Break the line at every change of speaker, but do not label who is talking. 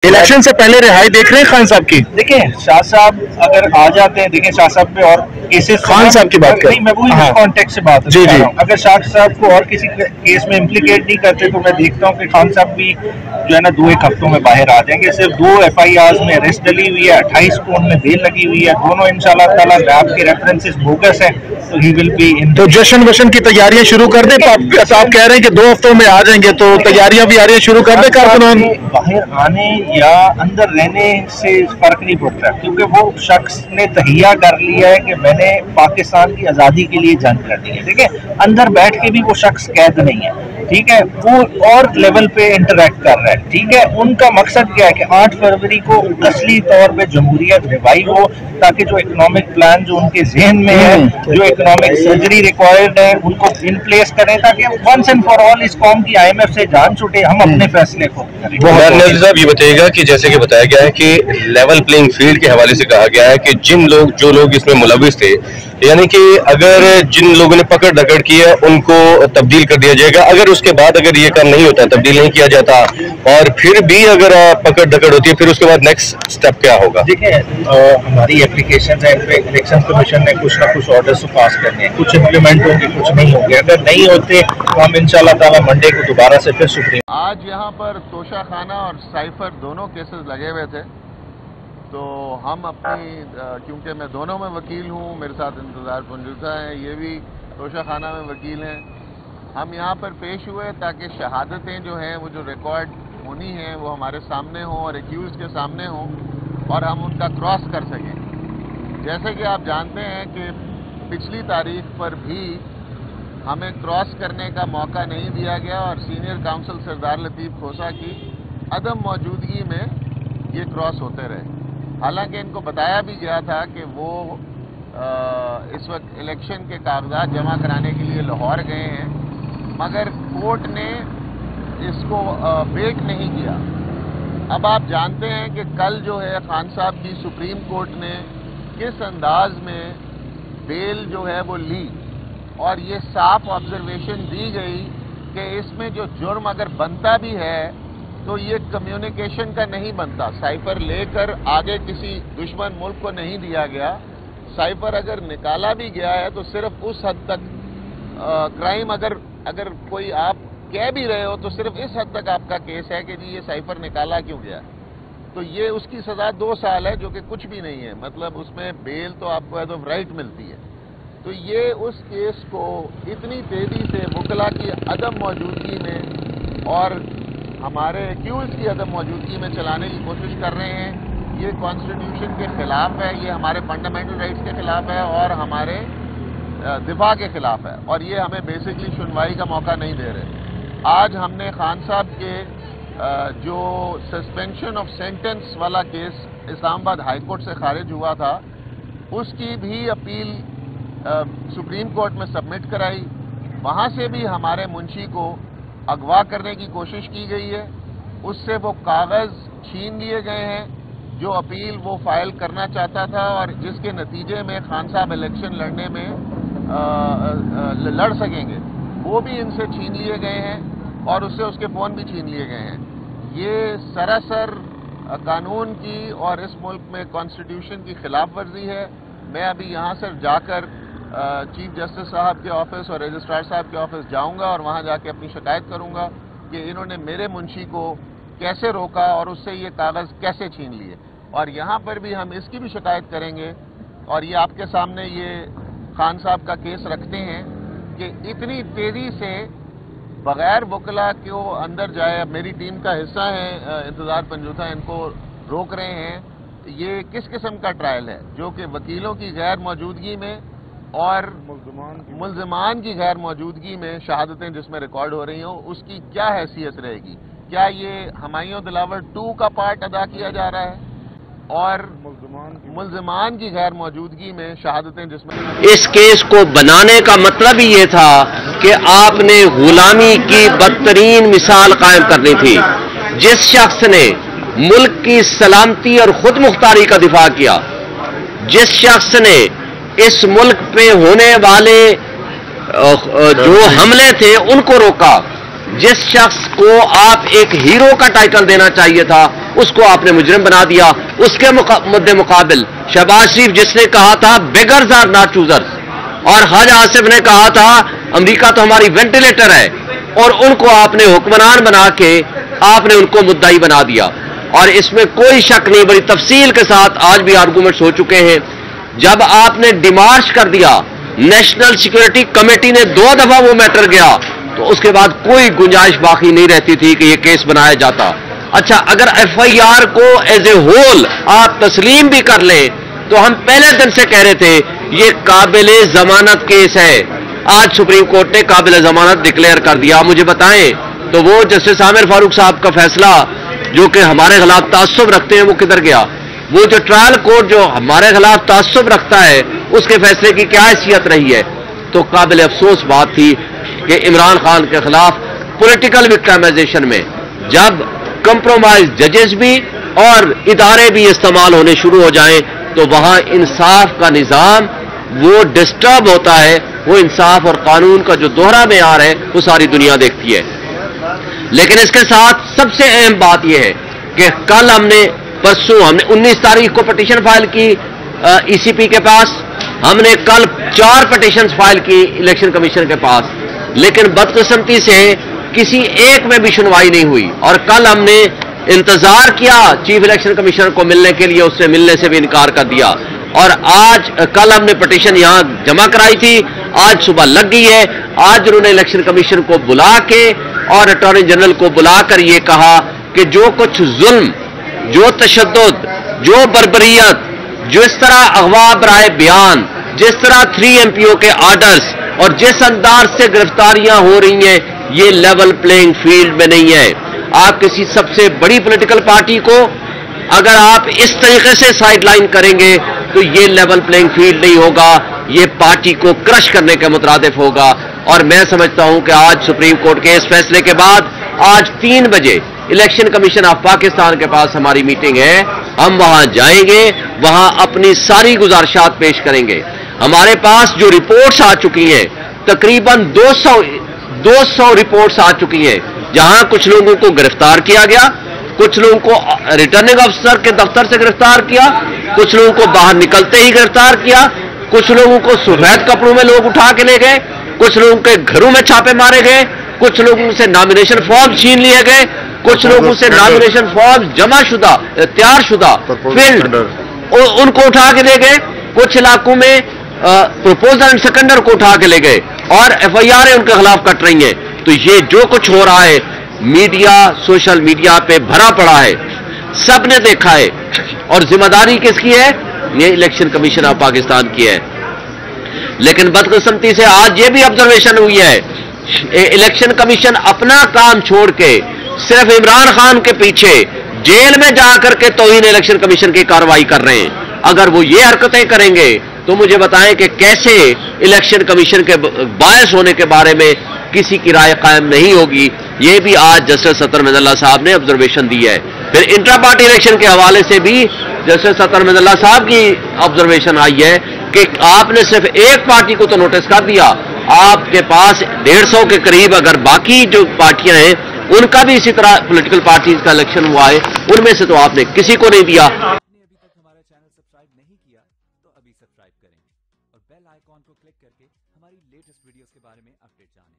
Election से पहले रिहाई देख रहे हैं खान साहब की?
देखें शाह साहब अगर आ जाते हैं, देखें शाह साहब पे और केसेस,
खान साहब की बात कर,
नहीं मैं वही कॉन्टेक्स्ट से बात कर रहा हूँ। अगर शाह साहब को और किसी केस में इम्प्लीकेट नहीं करते तो मैं देखता हूँ कि खान साहब भी जो है ना 2-1 हफ्तों में बाहर आ जाएंगे। सिर्फ 2 FIRs में अरेस्ट डली हुई है, 28 को उनमें बेल लगी हुई है, दोनों इंशाल्लाह ताला आपके रेफरेंसेस बोगस है तो ही विल बी इन।
तो जश्न वशन की तैयारियां शुरू कर दें। तो आप कह रहे हैं कि 2 हफ्तों में आ जाएंगे, तो तैयारियां भी आ रही है शुरू कर दें कारकुनान?
बाहर आने या अंदर रहने से फर्क नहीं पड़ता, क्योंकि वो शख्स ने तहिया कर लिया है कि मैंने पाकिस्तान की आज़ादी के लिए जंग करनी है। ठीक है, अंदर बैठ के भी वो शख्स कैद नहीं है, ठीक है, वो और लेवल पे इंटरेक्ट कर रहा है। ठीक है, उनका मकसद क्या है कि 8 फरवरी को असली तौर पे जमहूरियत रिवाइव हो, ताकि जो इकोनॉमिक प्लान जो उनके जहन में है, जो इकोनॉमिक सर्जरी रिक्वायर्ड है, उनको इन प्लेस करें ताकि वंस एंड फॉर ऑल इस कौम की IMF से जान छूटे, हम अपने फैसले को करें।
साहब ये बताइएगा कि जैसे कि बताया गया है कि लेवल प्लेइंग फील्ड के हवाले से कहा गया है कि जो लोग इसमें मुलविस थे, यानी कि अगर जिन लोगों ने पकड़ दकड़ की है उनको तब्दील कर दिया जाएगा। अगर उसके बाद अगर ये काम नहीं होता, तब्दील नहीं किया जाता और फिर भी अगर पकड़ दकड़ होती है, फिर उसके बाद नेक्स्ट स्टेप क्या होगा?
देखिए हमारी एप्लीकेशन है, इलेक्शन कमीशन ने कुछ ना कुछ ऑर्डर्स पास करने हैं, कुछ इम्प्लीमेंट होंगे, कुछ नहीं होंगे। अगर नहीं होते तो हम इंशाल्लाह ताला मंडे को दोबारा से फिर सुप्रीम।
आज यहाँ पर तोशा खाना और साइफर दोनों केसेस लगे हुए थे, तो हम अपनी क्योंकि मैं दोनों में वकील हूँ, मेरे साथ इंतज़ार पंजूसा हैं, ये भी तोशा खाना में वकील हैं, हम यहाँ पर पेश हुए ताकि शहादतें जो हैं वो जो रिकॉर्ड होनी हैं वो हमारे सामने हों और एक्यूज़ के सामने हों और हम उनका क्रॉस कर सकें। जैसे कि आप जानते हैं कि पिछली तारीख पर भी हमें क्रॉस करने का मौका नहीं दिया गया और सीनियर काउंसिल सरदार लतीफ़ खोसा की अदम मौजूदगी में ये क्रॉस होते रहे। हालांकि इनको बताया भी गया था कि वो इस वक्त इलेक्शन के कागजात जमा कराने के लिए लाहौर गए हैं, मगर कोर्ट ने इसको वेट नहीं किया। अब आप जानते हैं कि कल जो है खान साहब की सुप्रीम कोर्ट ने किस अंदाज में बेल जो है वो ली और ये साफ ऑब्जर्वेशन दी गई कि इसमें जो जुर्म अगर बनता भी है तो ये कम्युनिकेशन का नहीं बनता। साइफर लेकर आगे किसी दुश्मन मुल्क को नहीं दिया गया। साइफर अगर निकाला भी गया है तो सिर्फ उस हद तक क्राइम अगर कोई आप कह भी रहे हो तो सिर्फ इस हद तक आपका केस है कि जी ये साइफर निकाला क्यों गया, तो ये उसकी सज़ा 2 साल है, जो कि कुछ भी नहीं है। मतलब उसमें बेल तो आपको एज ऑफ राइट मिलती है। तो ये उस केस को इतनी तेज़ी से वकला की अदम मौजूदगी में और हमारे एक्यूज़ की अदम मौजूदगी में चलाने की कोशिश कर रहे हैं, ये कॉन्स्टिट्यूशन के ख़िलाफ़ है, ये हमारे फंडामेंटल राइट्स के ख़िलाफ़ है और हमारे दिफा के ख़िलाफ़ है, और ये हमें बेसिकली सुनवाई का मौका नहीं दे रहे। आज हमने खान साहब के जो सस्पेंशन ऑफ सेंटेंस वाला केस इस्लामाबाद हाई कोर्ट से खारिज हुआ था, उसकी भी अपील सुप्रीम कोर्ट में सबमिट कराई। वहाँ से भी हमारे मुंशी को अगवा करने की कोशिश की गई है, उससे वो कागज़ छीन लिए गए हैं जो अपील वो फाइल करना चाहता था और जिसके नतीजे में खान साहब इलेक्शन लड़ने में लड़ सकेंगे, वो भी इनसे छीन लिए गए हैं और उससे उसके फ़ोन भी छीन लिए गए हैं। ये सरासर कानून की और इस मुल्क में कॉन्स्टिट्यूशन की खिलाफ वर्जी है। मैं अभी यहाँ से जाकर चीफ जस्टिस साहब के ऑफिस और रजिस्ट्रार साहब के ऑफिस जाऊंगा और वहाँ जाके अपनी शिकायत करूंगा कि इन्होंने मेरे मुंशी को कैसे रोका और उससे ये कागज़ कैसे छीन लिए, और यहाँ पर भी हम इसकी भी शिकायत करेंगे। और ये आपके सामने ये खान साहब का केस रखते हैं कि इतनी तेज़ी से बग़ैर वकला को अंदर जाए। मेरी टीम का हिस्सा है इंतज़ार पंजूसा, इनको रोक रहे हैं। ये किस किस्म का ट्रायल है जो कि वकीलों की गैर मौजूदगी में और मुल्ज़मान की गैर मौजूदगी में शहादतें जिसमें रिकॉर्ड हो रही हों, उसकी क्या हैसियत रहेगी? क्या ये हमायूं दिलावर 2 का पार्ट अदा किया जा रहा है और मुल्ज़मान की गैर मौजूदगी में शहादतें जिसमें?
इस केस को बनाने का मतलब ही ये था कि आपने गुलामी की बदतरीन मिसाल कायम करनी थी। जिस शख्स ने मुल्क की सलामती और खुद मुख्तारी का दिफा किया, जिस शख्स ने इस मुल्क पे होने वाले जो हमले थे उनको रोका, जिस शख्स को आप एक हीरो का टाइटल देना चाहिए था उसको आपने मुजरिम बना दिया। उसके मुद्दे मुकाबिल शहबाज शरीफ जिसने कहा था बेगर्स आर नॉट चूजर्स, और हाज आसिफ ने कहा था अमेरिका तो हमारी वेंटिलेटर है, और उनको आपने हुक्मरान बना के आपने उनको मुद्दाई बना दिया। और इसमें कोई शक नहीं, बड़ी तफसील के साथ आज भी आर्गूमेंट्स हो चुके हैं। जब आपने डिमार्च कर दिया, नेशनल सिक्योरिटी कमेटी ने 2 दफा वो मैटर गया, तो उसके बाद कोई गुंजाइश बाकी नहीं रहती थी कि ये केस बनाया जाता। अच्छा, अगर एफआईआर को एज ए होल आप तस्लीम भी कर लें, तो हम पहले दिन से कह रहे थे ये काबिल जमानत केस है। आज सुप्रीम कोर्ट ने काबिल जमानत डिक्लेयर कर दिया। मुझे बताएं, तो वो जस्टिस आमिर फारूक साहब का फैसला जो कि हमारे खिलाफ तासुब रखते हैं, वो किधर गया? वो जो ट्रायल कोर्ट जो हमारे खिलाफ तासुब रखता है, उसके फैसले की क्या हैसियत रही है? तो काबिल अफसोस बात थी कि इमरान खान के खिलाफ पॉलिटिकल विक्टिमाइजेशन में जब कंप्रोमाइज जजेस भी और इदारे भी इस्तेमाल होने शुरू हो जाएं, तो वहां इंसाफ का निजाम वो डिस्टर्ब होता है। वो इंसाफ और कानून का जो दोहरा मेयार है वो सारी दुनिया देखती है। लेकिन इसके साथ सबसे अहम बात यह है कि कल परसों हमने 19 तारीख को पिटीशन फाइल की ईसीपी के पास, हमने कल 4 पिटीशन फाइल की इलेक्शन कमीशन के पास, लेकिन बदकिस्मती से किसी एक में भी सुनवाई नहीं हुई। और कल हमने इंतजार किया चीफ इलेक्शन कमिश्नर को मिलने के लिए, उससे मिलने से भी इनकार कर दिया। और कल हमने पिटीशन यहां जमा कराई थी, आज सुबह लग गई है। आज उन्होंने इलेक्शन कमीशन को बुला के और अटॉर्नी जनरल को बुलाकर ये कहा कि जो कुछ जुल्म, जो तशद्दुद, जो बर्बरियत, जिस तरह अगवा बराए बयान, जिस तरह 3 एमपीओ के आर्डर्स और जिस अंदाज से गिरफ्तारियां हो रही हैं, ये लेवल प्लेइंग फील्ड में नहीं है। आप किसी सबसे बड़ी पॉलिटिकल पार्टी को अगर आप इस तरीके से साइडलाइन करेंगे तो ये लेवल प्लेइंग फील्ड नहीं होगा, ये पार्टी को क्रश करने के मुतरादिफ होगा। और मैं समझता हूं कि आज सुप्रीम कोर्ट के इस फैसले के बाद आज 3 बजे इलेक्शन कमीशन ऑफ पाकिस्तान के पास हमारी मीटिंग है। हम वहां जाएंगे, वहां अपनी सारी गुजारिशात पेश करेंगे। हमारे पास जो रिपोर्ट्स आ चुकी हैं, तकरीबन 200 रिपोर्ट्स आ चुकी हैं, जहां कुछ लोगों को गिरफ्तार किया गया, कुछ लोगों को रिटर्निंग अफसर के दफ्तर से गिरफ्तार किया, कुछ लोगों को बाहर निकलते ही गिरफ्तार किया, कुछ लोगों को सफेद कपड़ों में लोग उठा के ले गए, कुछ लोगों के घरों में छापे मारे गए, कुछ लोगों से नॉमिनेशन फॉर्म छीन लिए गए, कुछ लोगों से नॉमिनेशन फॉर्म जमा शुदा, तैयार शुदा फील्ड उनको उठा के ले गए, कुछ इलाकों में प्रपोजल एंड सेकेंडर को उठा के ले गए, और एफआईआर उनके खिलाफ कट रही हैं। तो ये जो कुछ हो रहा है, मीडिया, सोशल मीडिया पे भरा पड़ा है, सबने देखा है। और जिम्मेदारी किसकी है? ये इलेक्शन कमीशन ऑफ पाकिस्तान की है। लेकिन बदकिस्मती से आज ये भी ऑब्जर्वेशन हुई है, इलेक्शन कमीशन अपना काम छोड़ के सिर्फ इमरान खान के पीछे जेल में जाकर के तौहीन इलेक्शन कमीशन की कार्रवाई कर रहे हैं। अगर वो ये हरकतें करेंगे तो मुझे बताएं कि कैसे इलेक्शन कमीशन के बायस होने के बारे में किसी की राय कायम नहीं होगी। ये भी आज जस्टिस सत्तर मिनल्ला साहब ने ऑब्जर्वेशन दी है। फिर इंट्रा पार्टी इलेक्शन के हवाले से भी जस्टिस सत्तर मिनल्ला साहब की ऑब्जर्वेशन आई है कि आपने सिर्फ एक पार्टी को तो नोटिस कर दिया, आपके पास 150 के करीब अगर बाकी जो पार्टियां हैं उनका भी इसी तरह पॉलिटिकल पार्टीज का इलेक्शन हुआ है, उनमें से तो आपने किसी को नहीं दिया।
आपने अभी तक हमारा चैनल सब्सक्राइब नहीं किया तो अभी सब्सक्राइब करें और बेल आइकॉन को क्लिक करके हमारी लेटेस्ट वीडियोस के बारे में अपडेट जानें।